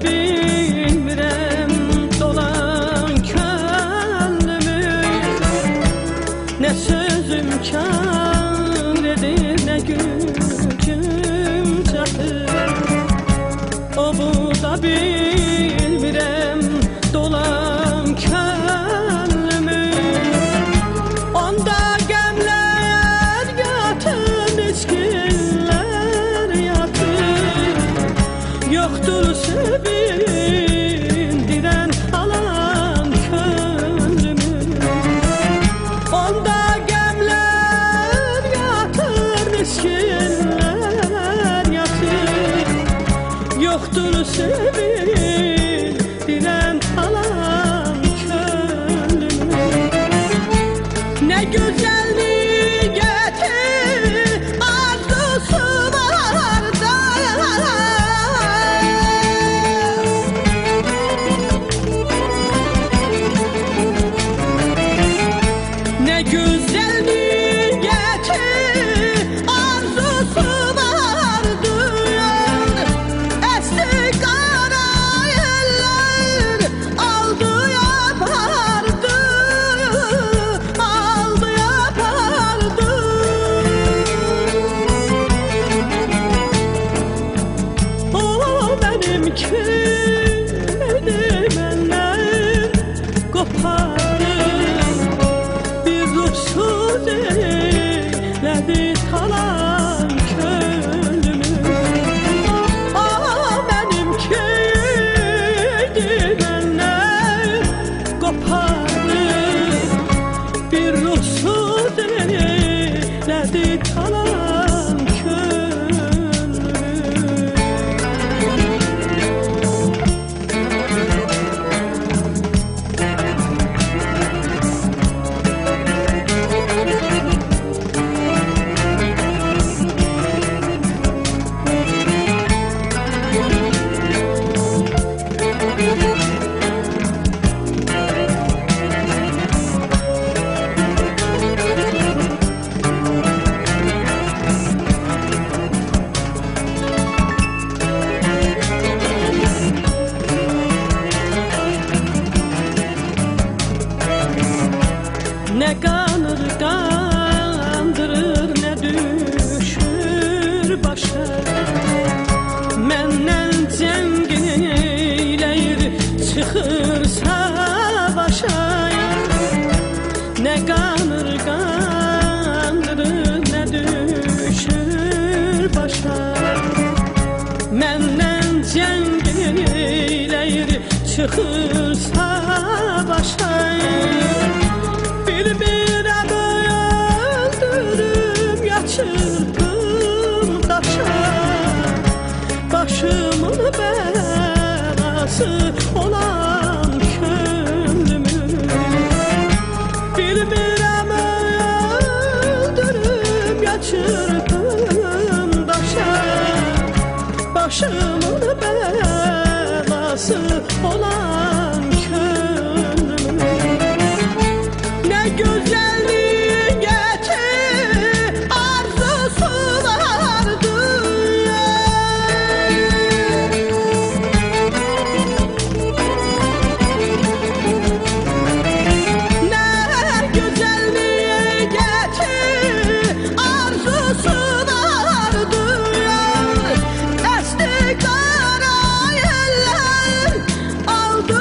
bilmirəm dolan könlümü. Nə sözüm kar edir, nə gücüm çatır. O bu da bilmirəm dolan könlümü. Onda qəmlər yatır, içkinlər yatır. Yoxdur sevindirən alan könlümü. Onda qəmlər yatır, içkinlər yatır. Yoxdur sevindirən alan könlümü. Nə gözəllik gətir, arzusu var da. Nə gözəllik gətir, arzusu vardı. Əsdi qara yellər, aldı yapardı, aldı yapardı. O benimki idi, məndən qopardı. Bir ruhsuz eylədi talan könlümü. O benimki idi, məndən qopardı. Bir ruhsuz eylədi talan könlümü. Nə qanır, qandırır, nə düşür başa. Məndən cəngin eyləyir, çıxırsa başa. Nə qanır, qandırır, nə düşür başa. Məndən cəngin eyləyir, çıxırsa başa. Bilmirəm öldürüm ya çırpım daşa. Başımın belası olan könlümü. Bilmirəm öldürüm ya çırpım daşa. Başımın belası olan könlümü. Nə gözəllik gətir, arzusu vardı. Nə gözəllik gətir, arzusu vardı. Əsdi qara yellər, aldı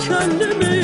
könlümü